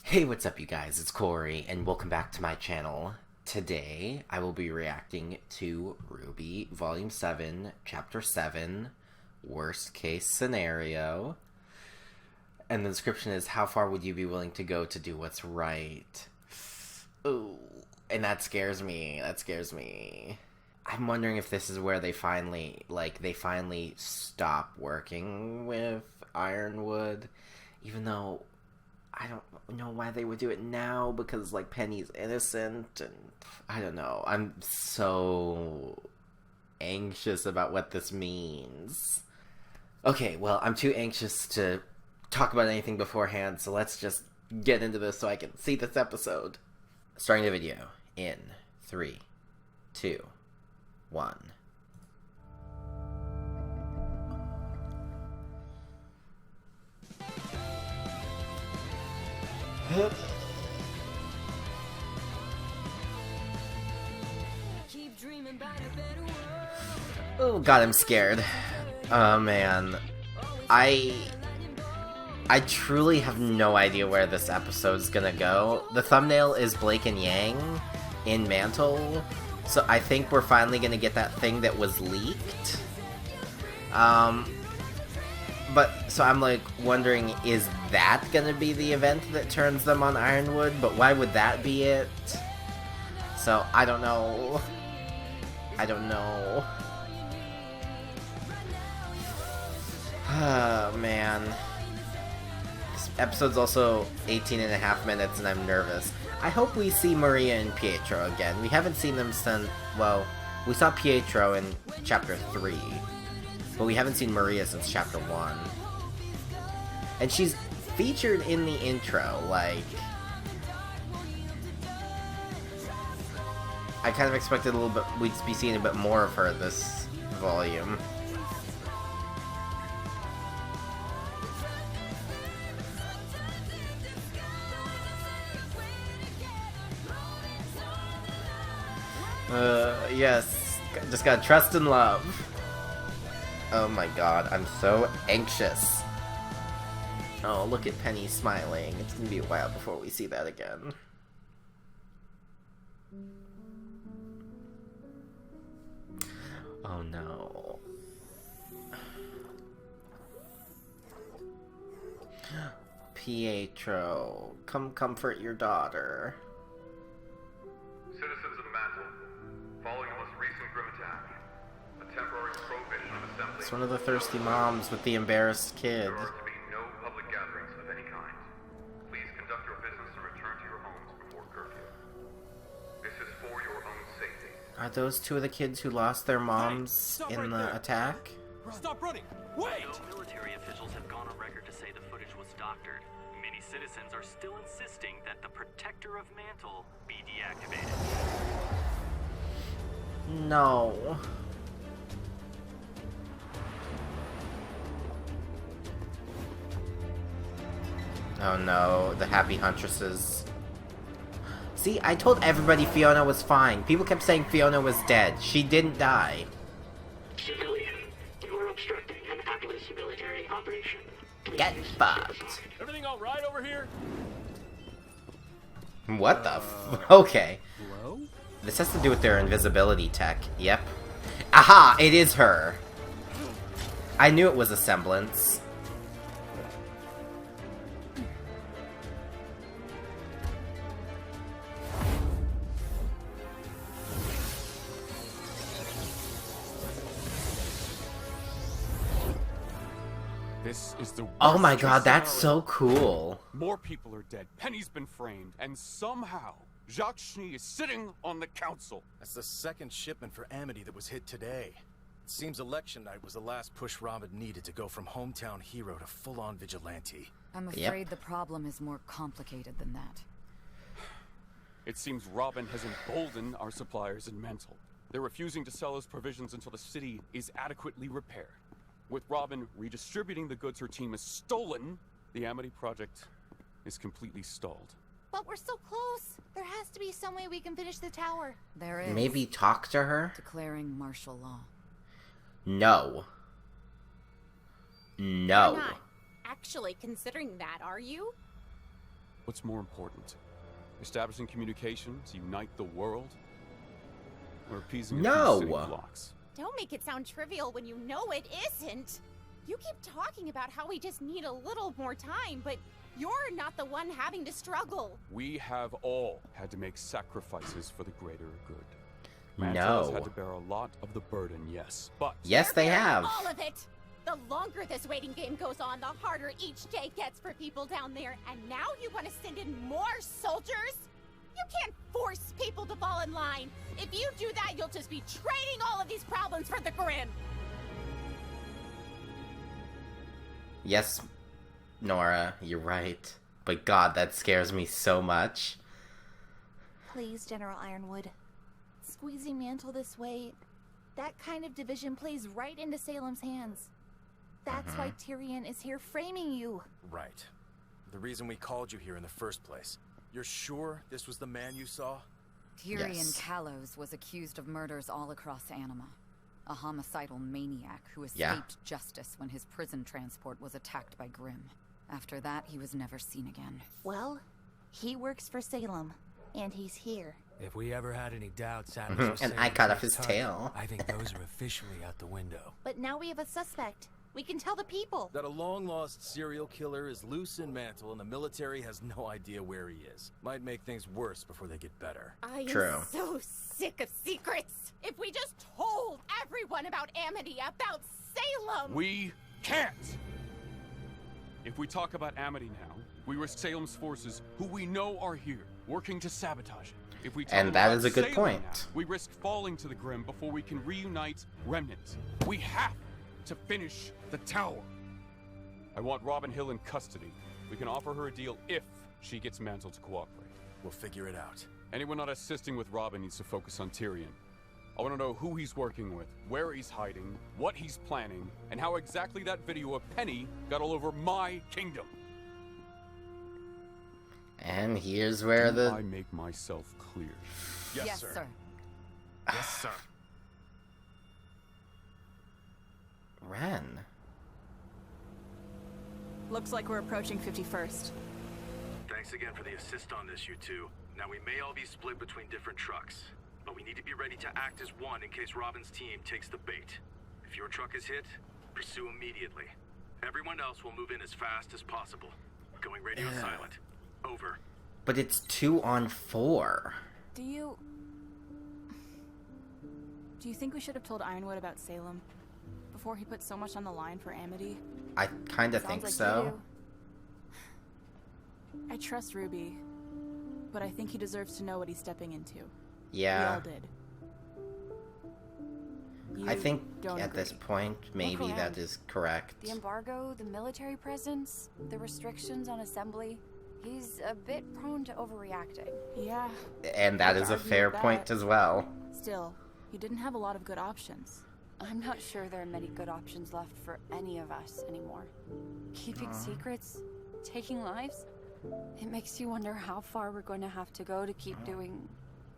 Hey, what's up you guys? It's Cory, and welcome back to my channel. Today, I will be reacting to RWBY Volume 7, Chapter 7, Worst Case Scenario. And the description is, how far would you be willing to go to do what's right? Ooh, and that scares me. I'm wondering if this is where they finally stop working with Ironwood, even though I don't know why they would do it now, because, Penny's innocent, and I don't know. I'm so anxious about what this means. Okay, well, I'm too anxious to talk about anything beforehand, so let's just get into this so I can see this episode. Starting the video in 3, 2, 1. Oh god, I'm scared. Oh man. I truly have no idea where this episode's gonna go. The thumbnail is Blake and Yang in Mantle, so I think we're finally gonna get that thing that was leaked. So I'm wondering, is that gonna be the event that turns them on Ironwood? But why would that be it? So, I don't know. Oh, man. This episode's also 18.5 minutes and I'm nervous. I hope we see Maria and Pietro again. We haven't seen them since, well, we saw Pietro in Chapter 3. But we haven't seen Maria since Chapter 1. And she's featured in the intro, I kind of expected we'd be seeing a bit more of her this volume. Yes. Just gotta trust and love. Oh my god, I'm so anxious. Oh, look at Penny smiling. It's gonna be a while before we see that again. Oh no. Pietro, come comfort your daughter. Citizens of Mantle, following a most recent grim attack, a temporary prohibition of assembly. It's one of the thirsty moms with the embarrassed kid. There are to be no public gatherings of any kind. Please conduct your business and return to your homes before curfew. This is for your own safety. Are those two of the kids who lost their moms in the attack? Stop running! Wait! No military officials have gone on record to say the footage was doctored. Many citizens are still insisting that the Protector of Mantle be deactivated. No. Oh no, the happy huntresses. See, I told everybody Fiona was fine. People kept saying Fiona was dead. She didn't die. Civilian, you are obstructing an Atlas military operation. Get fucked. Everything all right over here? What the Okay. Hello? This has to do with their invisibility tech. Yep. Aha! It is her! I knew it was a semblance. This is the Oh my worst god, that's scenario. so cool. More people are dead. Penny's been framed, and somehow Jacques Schnee is sitting on the council. That's the second shipment for Amity that was hit today. It seems election night was the last push Robin needed to go from hometown hero to full-on vigilante. I'm Yep. afraid the problem is more complicated than that. It seems Robin has emboldened our suppliers in Mantle. They're refusing to sell us provisions until the city is adequately repaired. With Robin redistributing the goods her team has stolen, the Amity project is completely stalled. But we're so close. There has to be some way we can finish the tower. There is. Maybe talk to her? Declaring martial law. No. No. You're not actually considering that, are you? What's more important? Establishing communication to unite the world? Or appeasing a few city blocks? Don't make it sound trivial when you know it isn't. You keep talking about how we just need a little more time, but you're not the one having to struggle. We have all had to make sacrifices for the greater good. Mantle has had to bear a lot of the burden, yes, but... Yes, they have. All of it! The longer this waiting game goes on, the harder each day gets for people down there, and now you want to send in more soldiers? You can't force people to fall in line. If you do that, you'll just be trading all of these problems for the Grim. Yes, Nora, you're right. But God, that scares me so much. Please, General Ironwood. Squeezing Mantle this way, that kind of division plays right into Salem's hands. That's why Tyrion is here framing you. Right. The reason we called you here in the first place. You're sure this was the man you saw? Tyrion Callows was accused of murders all across Anima. A homicidal maniac who escaped justice when his prison transport was attacked by Grimm. After that, he was never seen again. Well, he works for Salem, and he's here. If we ever had any doubts, and I cut off his tail. I think those are officially out the window. But now we have a suspect. We can tell the people. That a long-lost serial killer is loose in Mantle and the military has no idea where he is. Might make things worse before they get better. I am so sick of secrets. If we just told everyone about Amity, about Salem... We can't! If we talk about Amity now, we risk Salem's forces, who we know are here, working to sabotage it. If we and that is a good point. Now, we risk falling to the Grim before we can reunite Remnant. We have to finish the tower. I want Robin Hill in custody. We can offer her a deal if she gets Mantle to cooperate. We'll figure it out. Anyone not assisting with Robin needs to focus on Tyrion. I want to know who he's working with, where he's hiding, what he's planning, and how exactly that video of Penny got all over my kingdom. And here's where I make myself clear. Yes, sir. Yes, sir. Ren. Looks like we're approaching 51st. Thanks again for the assist on this, you two. Now we may all be split between different trucks, but we need to be ready to act as one in case Robin's team takes the bait. If your truck is hit, pursue immediately. Everyone else will move in as fast as possible. Going radio silent. Over. But it's 2 on 4. Do you think we should have told Ironwood about Salem before he put so much on the line for Amity? I kind of think so. I trust RWBY, but I think he deserves to know what he's stepping into. Yeah. We all did. I think at this point, maybe that is correct. The embargo, the military presence, the restrictions on assembly. He's a bit prone to overreacting. Yeah. And that is a fair point as well. Still, he didn't have a lot of good options. I'm not sure there are many good options left for any of us anymore. Keeping secrets, taking lives, it makes you wonder how far we're going to have to go to keep doing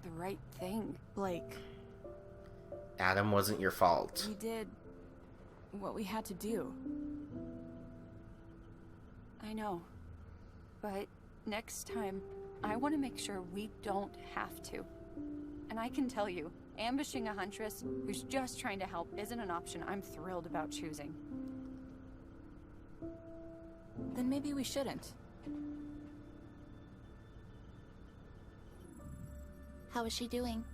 the right thing. Blake. Adam wasn't your fault. We did what we had to do. I know. But next time, I want to make sure we don't have to. And I can tell you, ambushing a huntress who's just trying to help isn't an option I'm thrilled about choosing. Then maybe we shouldn't. How is she doing?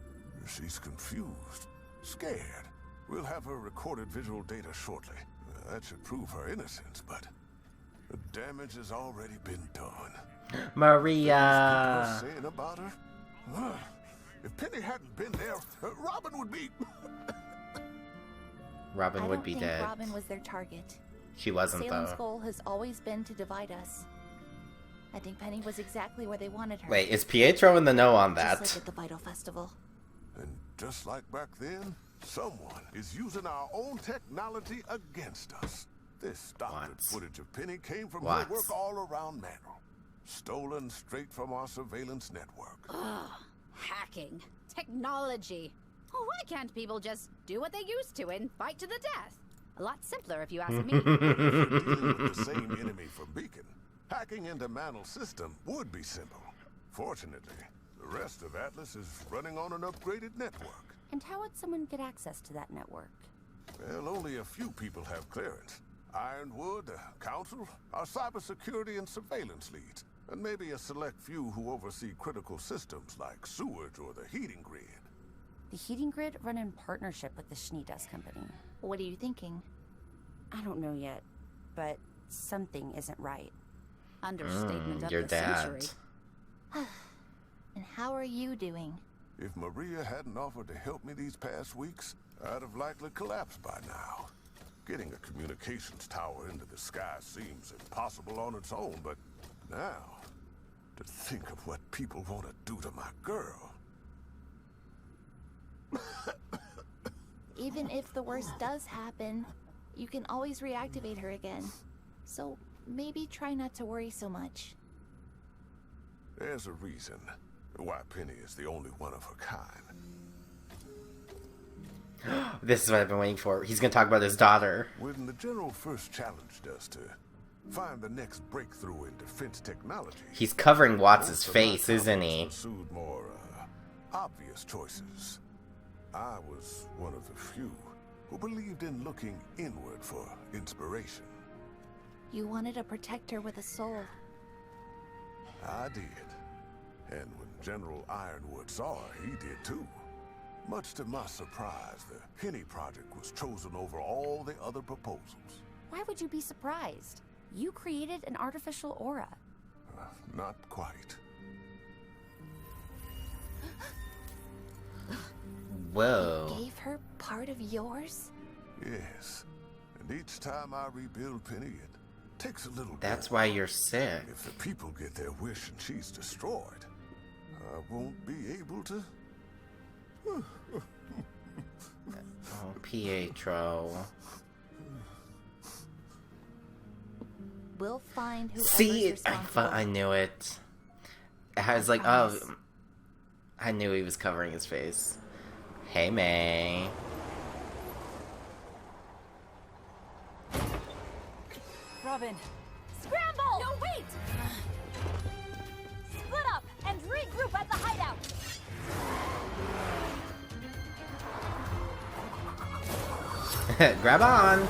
She's confused, scared. We'll have her recorded visual data shortly. That should prove her innocence, but the damage has already been done. Maria! Saying about her? If Penny hadn't been there, Robin would be... Robin would be dead. I don't think Robin was their target. She wasn't, Salem's though. goal has always been to divide us. I think Penny was exactly where they wanted her. Wait, is Pietro in the know on that? Just like at the Vital Festival. And just like back then, someone is using our own technology against us. This doctored footage of Penny came from her work all around Manor. Stolen straight from our surveillance network. Ugh, hacking. Technology. Why can't people just do what they used to and fight to the death? A lot simpler if you ask me. Dealing with the same enemy from Beacon. Hacking into Mantle's system would be simple. Fortunately, the rest of Atlas is running on an upgraded network. And how would someone get access to that network? Well, only a few people have clearance. Ironwood, the Council, our cybersecurity and surveillance leads, and maybe a select few who oversee critical systems like sewage or the heating grid. The heating grid run in partnership with the Schneedas Company. What are you thinking? I don't know yet, but something isn't right. Understatement of your the dad. century. And how are you doing? If Maria hadn't offered to help me these past weeks, I'd have likely collapsed by now. Getting a communications tower into the sky seems impossible on its own, but now, to think of what people want to do to my girl. Even if the worst does happen, you can always reactivate her again. So maybe try not to worry so much. There's a reason why Penny is the only one of her kind. This is what I've been waiting for. He's gonna talk about his daughter. When the General first challenged us to find the next breakthrough in defense technology, He's covering Watts' face, isn't he? pursued more obvious choices. I was one of the few who believed in looking inward for inspiration. You wanted a protector with a soul. I did. And when General Ironwood saw her, he did too. Much to my surprise, the Penny Project was chosen over all the other proposals. Why would you be surprised? You created an artificial aura. Not quite. Whoa. You gave her part of yours? Yes. And each time I rebuild Penny, it takes a little That's more. why you're sick. If the people get their wish and she's destroyed, I won't be able to. Oh, Pietro. We'll find whoever's See, responsible. I knew it. I was like, oh, I knew he was covering his face. Hey, May. Robin. Scramble! No, wait! Split up and regroup at the hideout. Grab on.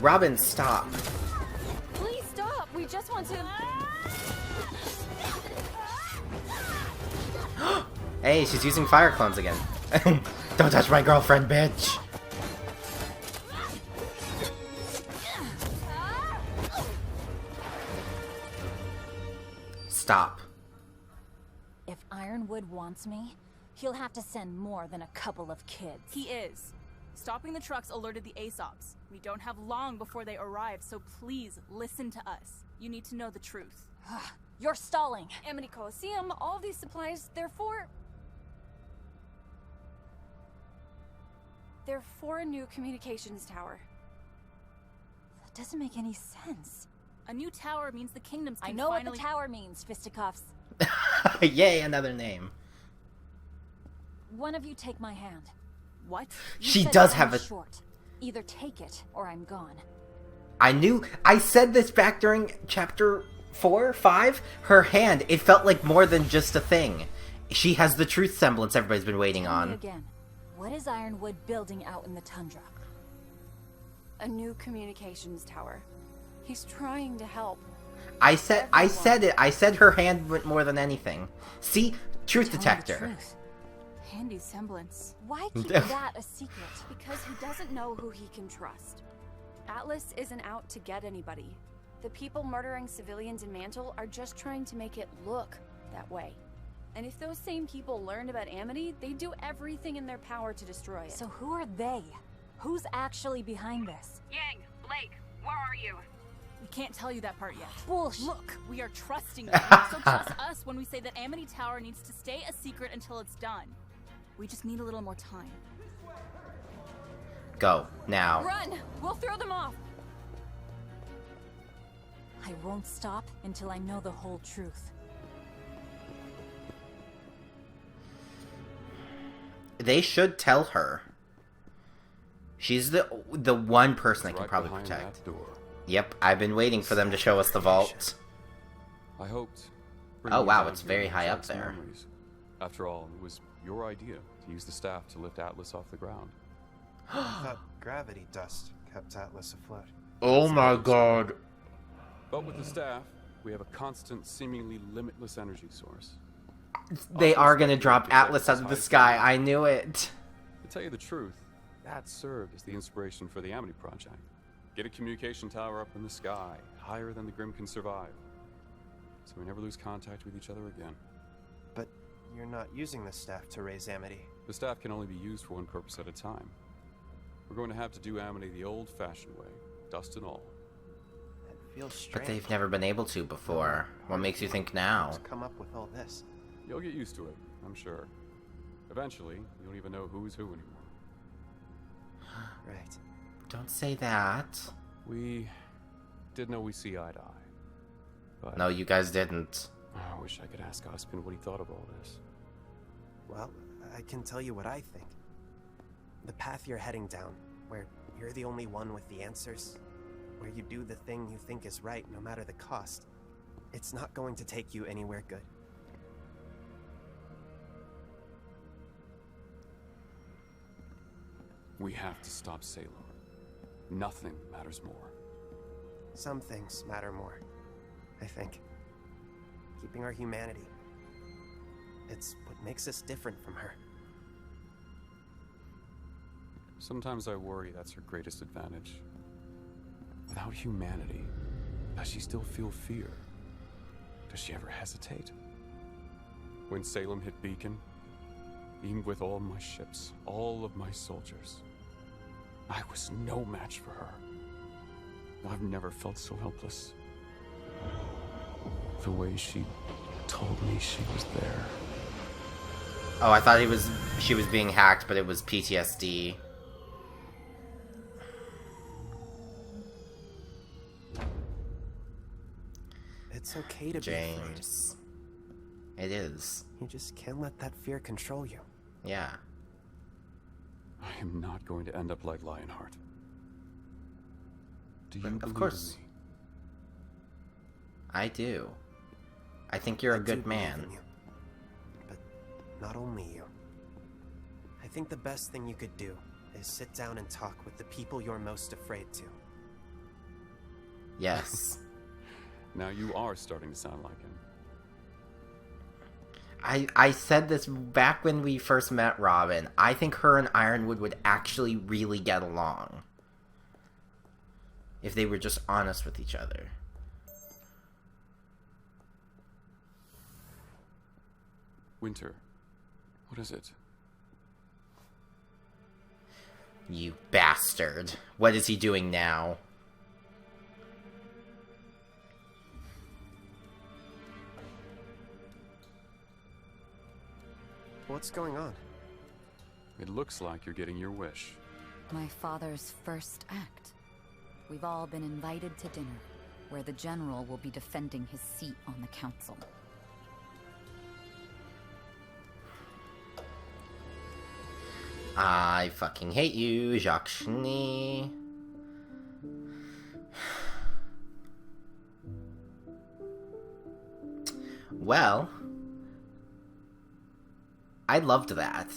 Robin, stop. Please stop. We just want to. Hey, she's using fire clones again. Don't touch my girlfriend, bitch. Stop. If Ironwood wants me, he'll have to send more than a couple of kids. He is. Stopping the trucks alerted the ASOPs. We don't have long before they arrive, so please listen to us. You need to know the truth. You're stalling. Amity Coliseum, all of these supplies, they're for a new communications tower. That doesn't make any sense. A new tower means the kingdoms can I know finally... what the tower means, fisticuffs. Yay, another name. One of you take my hand. What? She does have a... Short. Either take it, or I'm gone. I said this back during chapter 4, 5. Her hand, it felt like more than just a thing. She has the truth semblance everybody's been waiting Tell me on. again. What is Ironwood building out in the tundra? A new communications tower. He's trying to help. I said it. I said her hand went more than anything. See? Truth detector. Handy semblance. Why keep that a secret? Because he doesn't know who he can trust. Atlas isn't out to get anybody. The people murdering civilians in Mantle are just trying to make it look that way. And if those same people learned about Amity, they'd do everything in their power to destroy it. So who are they? Who's actually behind this? Yang, Blake, where are you? We can't tell you that part yet. Bullshit. Look, we are trusting you, so trust us when we say that Amity Tower needs to stay a secret until it's done. We just need a little more time. Go, now. Run! We'll throw them off! I won't stop until I know the whole truth. They should tell her. She's the one person I can probably protect. Yep, I've been waiting for them to show us the vault. I hoped. Oh wow, it's very high up there. Memories. After all, it was your idea to use the staff to lift Atlas off the ground. I thought gravity dust kept Atlas afloat. Oh my god. But with the staff, we have a constant, seemingly limitless energy source. They are gonna drop Atlas out of the sky, I knew it. To tell you the truth, that served as the inspiration for the Amity Project. Get a communication tower up in the sky, higher than the Grim can survive. So we never lose contact with each other again. But you're not using the staff to raise Amity. The staff can only be used for one purpose at a time. We're going to have to do Amity the old-fashioned way, dust and all. That feels strange. But they've never been able to before. What makes you think now? Come up with all this. You'll get used to it, I'm sure. Eventually, you don't even know who's who anymore. Right. Don't say that. We did know we see eye to eye. But no, you guys didn't. I wish I could ask Ospen what he thought of all this. Well, I can tell you what I think. The path you're heading down, where you're the only one with the answers, where you do the thing you think is right no matter the cost, it's not going to take you anywhere good. We have to stop Salem. Nothing matters more. Some things matter more, I think. Keeping our humanity. It's what makes us different from her. Sometimes I worry that's her greatest advantage. Without humanity, does she still feel fear? Does she ever hesitate? When Salem hit Beacon, even with all my ships, all of my soldiers, I was no match for her. I've never felt so helpless. The way she told me she was there. Oh, I thought she was being hacked, but it was PTSD. It's okay to James. be afraid. It is. You just can't let that fear control you. Yeah. I am not going to end up like Lionheart. Do you believe of course. in me? I do. I think you're a good man. You. But not only you. I think the best thing you could do is sit down and talk with the people you're most afraid to. Yes. Now you are starting to sound like him. I said this back when we first met Robin. I think her and Ironwood would actually really get along. If they were just honest with each other. Winter. What is it? You bastard. What is he doing now? What's going on? It looks like you're getting your wish. My father's first act. We've all been invited to dinner, where the general will be defending his seat on the council. I fucking hate you, Jacques Cheney. Well, I loved that.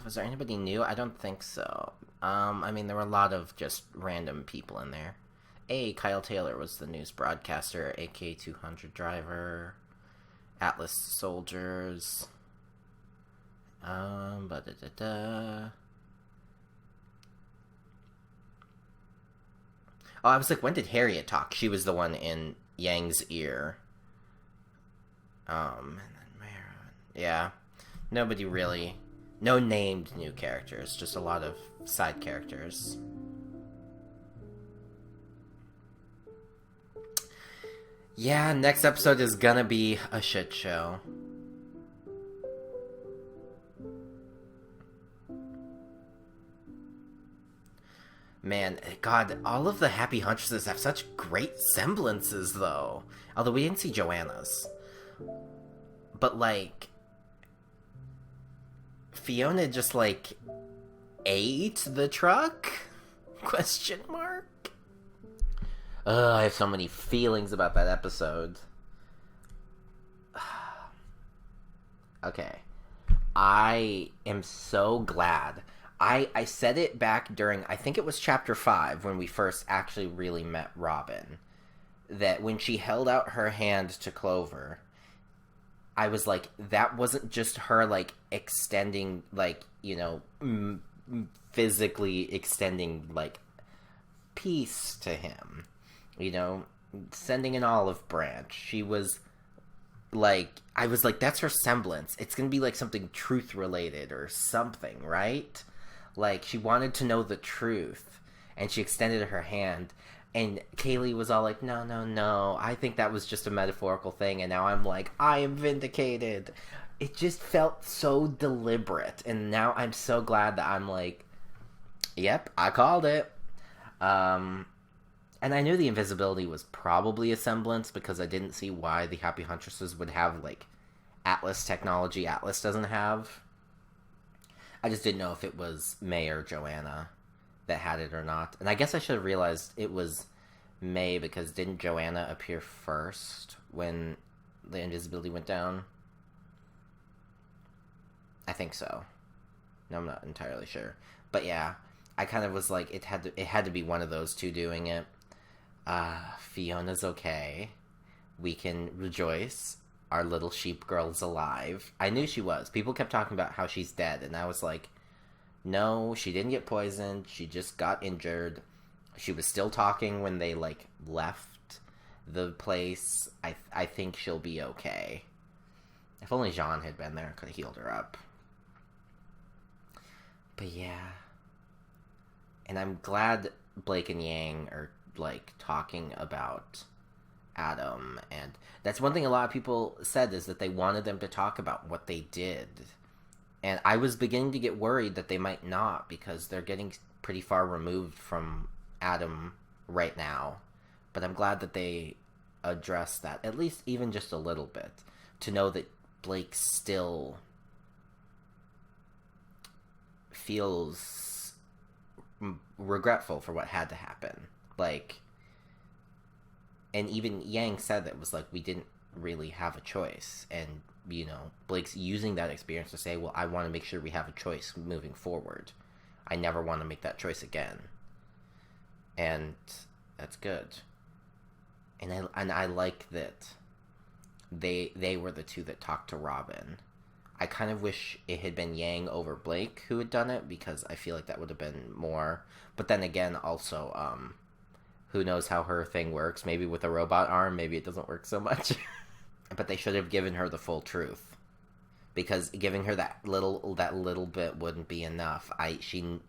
Was there anybody new? I don't think so. I mean, there were a lot of just random people in there. Kyle Taylor was the news broadcaster, AK-200 driver, Atlas soldiers. Oh, I was like, when did Harriet talk? She was the one in Yang's ear. And then Marin. Yeah. Nobody really... No named new characters, just a lot of side characters. Yeah, next episode is gonna be a shit show. Man, God, all of the Happy Huntresses have such great semblances, though. Although we didn't see Joanna's. But, like... Fiona just, like, ate the truck? Question mark? I have so many feelings about that episode. Okay. I am so glad. I said it back during, I think it was chapter 5, when we first actually really met Robin, that when she held out her hand to Clover, I was like, that wasn't just her, like, extending, like, you know, physically extending, like, peace to him. You know, sending an olive branch. She was, like, I was like, that's her semblance. It's gonna be, like, something truth-related or something, right? Like, she wanted to know the truth, and she extended her hand, and Kaylee was all like, no, no, no, I think that was just a metaphorical thing, and now I'm like, I am vindicated. It just felt so deliberate, and now I'm so glad that I'm like, yep, I called it. And I knew the invisibility was probably a semblance, because I didn't see why the Happy Huntresses would have, like, Atlas technology Atlas doesn't have. I just didn't know if it was May or Joanna that had it or not. And I guess I should have realized it was May, because didn't Joanna appear first when the invisibility went down? I think so. No, I'm not entirely sure. But yeah, I kind of was like, it had to be one of those two doing it. Fiona's okay. We can rejoice. Our little sheep girl's alive. I knew she was. People kept talking about how she's dead, and I was like, no, she didn't get poisoned. She just got injured. She was still talking when they, like, left the place. I think she'll be okay. If only Jean had been there, could have healed her up. But yeah. And I'm glad Blake and Yang are, like, talking about Adam, and that's one thing a lot of people said, is that they wanted them to talk about what they did. And I was beginning to get worried that they might not, because they're getting pretty far removed from Adam right now. But I'm glad that they addressed that, at least even just a little bit, to know that Blake still feels regretful for what had to happen. Like, and even Yang said that, was like, we didn't really have a choice. And, you know, Blake's using that experience to say, well, I want to make sure we have a choice moving forward. I never want to make that choice again. And that's good. And I like that they were the two that talked to Robin. I kind of wish it had been Yang over Blake who had done it, because I feel like that would have been more. But then again, also, who knows how her thing works? Maybe with a robot arm, maybe it doesn't work so much. But they should have given her the full truth, because giving her that little bit wouldn't be enough. She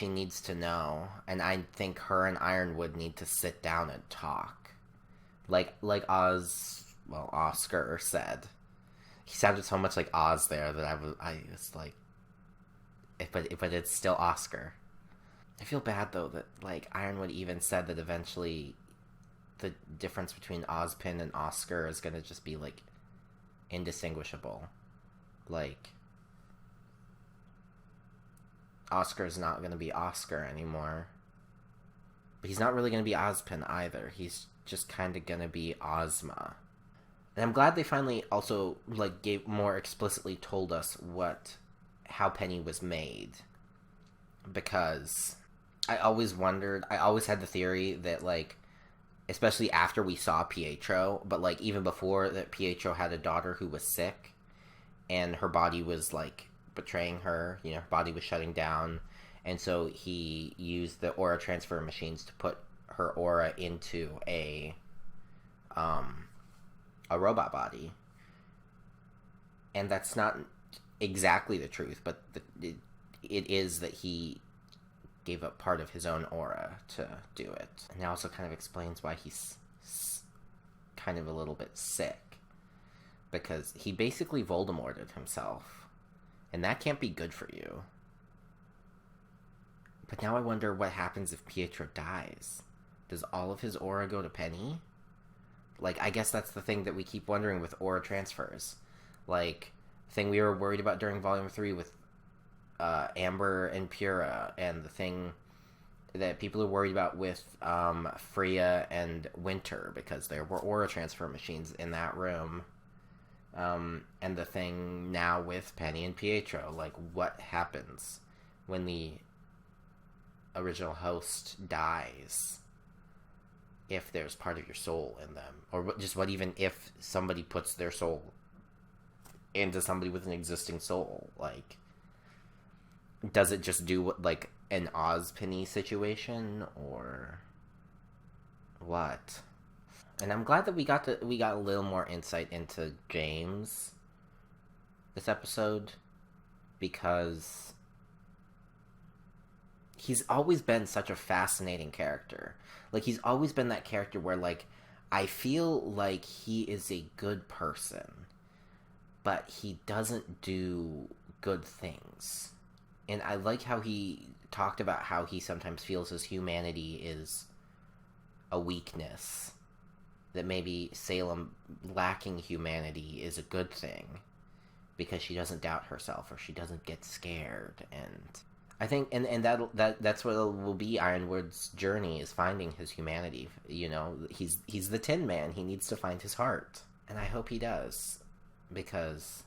needs to know, and I think her and Ironwood need to sit down and talk, like Oscar said. He sounded so much like Oz there that I was like, but it's still Oscar. I feel bad, though, that, like, Ironwood even said that eventually the difference between Ozpin and Oscar is gonna just be, like, indistinguishable. Like, Oscar's not gonna be Oscar anymore. But he's not really gonna be Ozpin either. He's just kinda gonna be Ozma. And I'm glad they finally also, like, more explicitly told us how Penny was made. Because I always had the theory that, like, especially after we saw Pietro, but, like, even before that, Pietro had a daughter who was sick, and her body was, like, betraying her, you know, her body was shutting down, and so he used the aura transfer machines to put her aura into a robot body. And that's not exactly the truth, but it is that he gave up part of his own aura to do it. And it also kind of explains why he's kind of a little bit sick, because he basically Voldemorted himself, and that can't be good for you. But now I wonder what happens if Pietro dies. Does all of his aura go to Penny? Like, I guess that's the thing that we keep wondering with aura transfers. Like, thing we were worried about during Volume 3 with Amber and Pura, and the thing that people are worried about with Freya and Winter, because there were aura transfer machines in that room. And the thing now with Penny and Pietro, like, what happens when the original host dies if there's part of your soul in them? Or what even if somebody puts their soul into somebody with an existing soul? Like, does it just do what, like, an Ozpenny situation, or what? And I'm glad that we got a little more insight into James this episode, because he's always been such a fascinating character. Like, he's always been that character where, like, I feel like he is a good person, but he doesn't do good things. And I like how he talked about how he sometimes feels his humanity is a weakness. That maybe Salem lacking humanity is a good thing, because she doesn't doubt herself, or she doesn't get scared. And I think, and that's what will be Ironwood's journey, is finding his humanity. You know, he's the Tin Man. He needs to find his heart, and I hope he does, because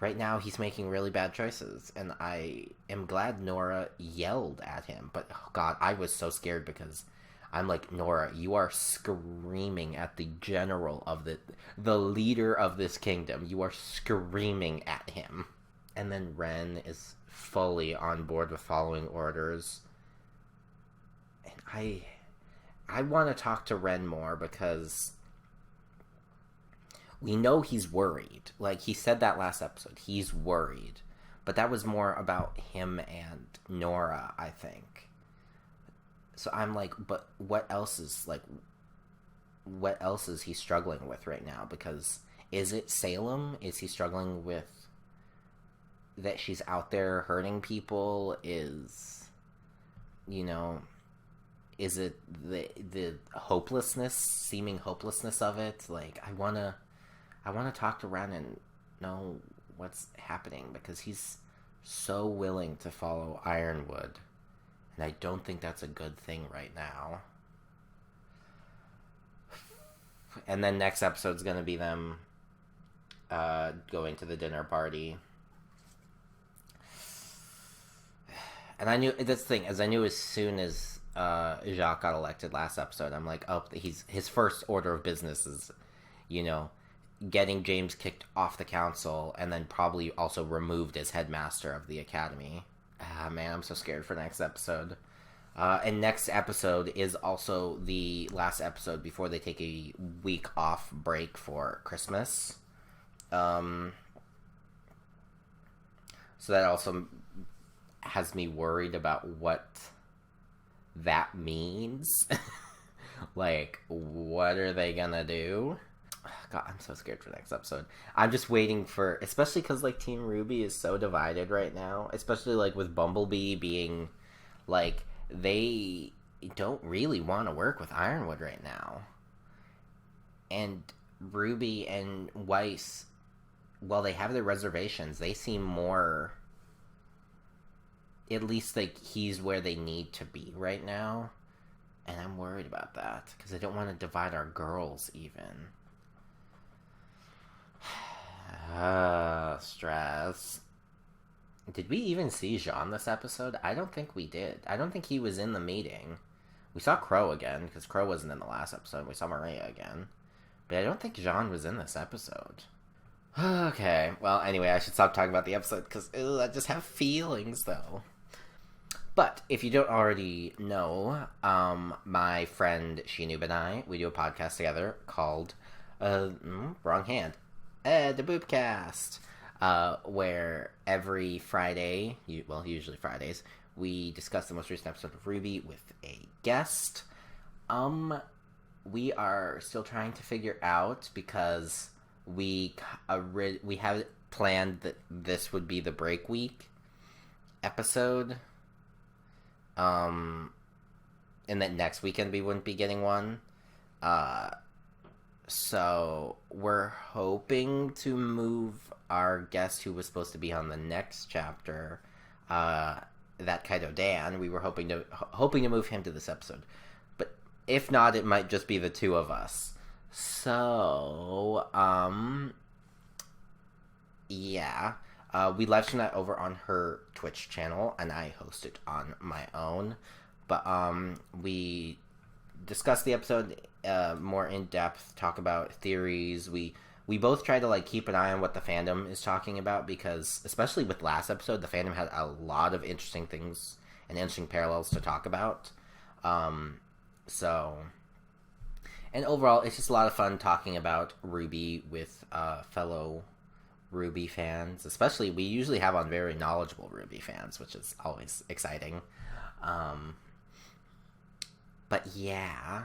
right now he's making really bad choices, and I am glad Nora yelled at him. But oh God, I was so scared, because I'm like, Nora, you are screaming at the general of the leader of this kingdom. You are screaming at him. And then Ren is fully on board with following orders. And I want to talk to Ren more, because we know he's worried. Like, he said that last episode. He's worried. But that was more about him and Nora, I think. So I'm like, but what else is he struggling with right now? Because is it Salem? Is he struggling with that she's out there hurting people? Is it the hopelessness, seeming hopelessness of it? Like, I wanna talk to Ren and know what's happening, because he's so willing to follow Ironwood. And I don't think that's a good thing right now. And then next episode's gonna be them going to the dinner party. And I knew, that's the thing, as I knew as soon as Jacques got elected last episode, I'm like, oh, his first order of business is, getting James kicked off the council, and then probably also removed as headmaster of the academy. Ah, man, I'm so scared for next episode. And next episode is also the last episode before they take a week off break for Christmas. So that also has me worried about what that means. Like, what are they gonna do? God, I'm so scared for next episode. I'm just waiting for, especially because, like, Team RWBY is so divided right now, especially, like, with Bumblebee being, like, they don't really want to work with Ironwood right now. And RWBY and Weiss, while they have their reservations, they seem more, at least, like, he's where they need to be right now. And I'm worried about that, because I don't want to divide our girls, even. Stress. Did we even see Jean this episode? I don't think we did. I don't think he was in the meeting. We saw Crow again, because Crow wasn't in the last episode. We saw Maria again. But I don't think Jean was in this episode. Okay. Well, anyway, I should stop talking about the episode, because I just have feelings, though. But, if you don't already know, my friend Shinoob and I, we do a podcast together called, wrong hand, the Boopcast, where every Friday, usually Fridays, we discuss the most recent episode of RWBY with a guest. We are still trying to figure out, because we have it planned that this would be the break week episode, and that next weekend we wouldn't be getting one. So we're hoping to move our guest who was supposed to be on the next chapter, that Kaido Dan. We were hoping to move him to this episode, but if not, it might just be the two of us. So yeah, we live stream that over on her Twitch channel, and I host it on my own. But we discuss the episode more in depth, talk about theories. We both try to like keep an eye on what the fandom is talking about, because especially with last episode, the fandom had a lot of interesting things and interesting parallels to talk about. So, and overall, it's just a lot of fun talking about RWBY with fellow RWBY fans. Especially, we usually have on very knowledgeable RWBY fans, which is always exciting. But yeah,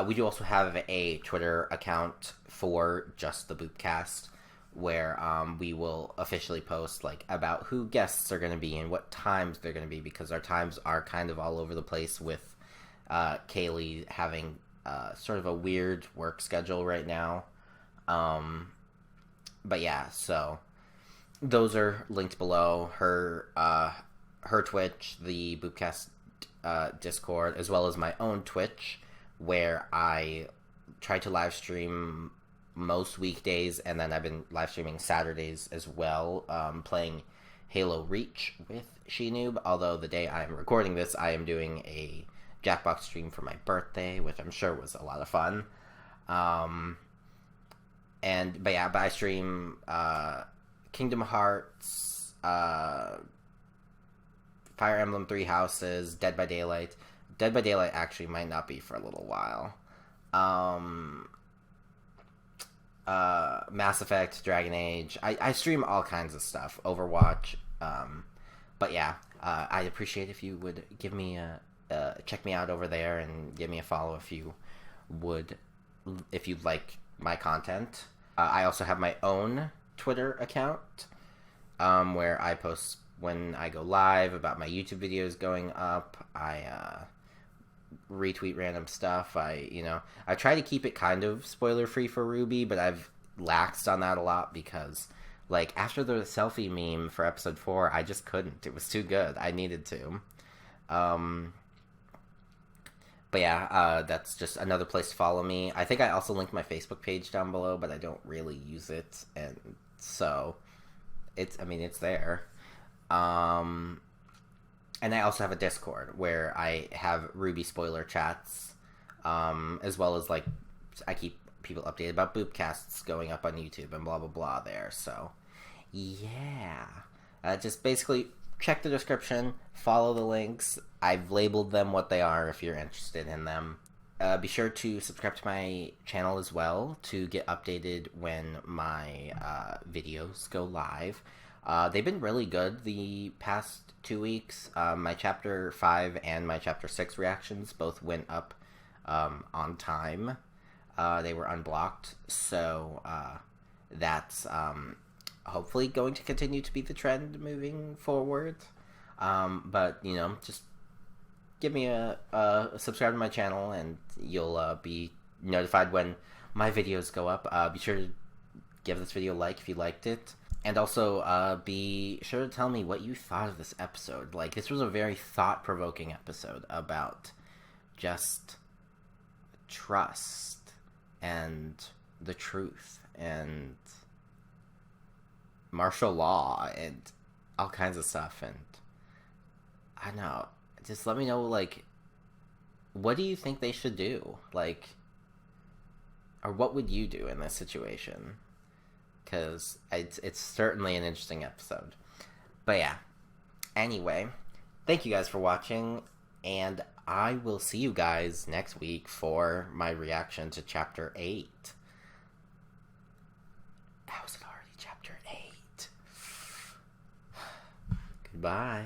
we do also have a Twitter account for just the Boopcast, where we will officially post like about who guests are going to be and what times they're going to be, because our times are kind of all over the place with Kaylee having sort of a weird work schedule right now. But yeah, so those are linked below. Her Twitch, the Boopcast Discord, as well as my own Twitch, where I try to live stream most weekdays, and then I've been live streaming Saturdays as well, playing Halo Reach with Shinoob, although the day I'm recording this, I am doing a Jackbox stream for my birthday, which I'm sure was a lot of fun. But I stream Kingdom Hearts, Fire Emblem Three Houses, Dead by Daylight. Dead by Daylight actually might not be for a little while. Mass Effect, Dragon Age. I stream all kinds of stuff. Overwatch. But yeah, I'd appreciate if you would give me check me out over there and give me a follow if you like my content. I also have my own Twitter account, where I post when I go live about my YouTube videos going up. I retweet random stuff. I try to keep it kind of spoiler free for RWBY, but I've laxed on that a lot because like after the selfie meme for episode 4, I just couldn't. It was too good. I needed to. But yeah, that's just another place to follow me. I think I also linked my Facebook page down below, but I don't really use it, and so it's there. And I also have a Discord where I have RWBY spoiler chats, as well as like I keep people updated about Boopcasts going up on YouTube and blah blah blah there. So yeah, just basically check the description, follow the links. I've labeled them what they are if you're interested in them. Be sure to subscribe to my channel as well to get updated when my videos go live. They've been really good the past 2 weeks. My Chapter 5 and my Chapter 6 reactions both went up on time. They were unblocked, so that's hopefully going to continue to be the trend moving forward. But, just give me a subscribe to my channel and you'll be notified when my videos go up. Be sure to give this video a like if you liked it. And also, be sure to tell me what you thought of this episode. Like, this was a very thought-provoking episode about just trust and the truth and martial law and all kinds of stuff. And I don't know, just let me know, like, what do you think they should do? Like, or what would you do in this situation? Because it's certainly an interesting episode. But yeah, anyway, thank you guys for watching, and I will see you guys next week for my reaction to Chapter 8. How is it already Chapter 8? Goodbye.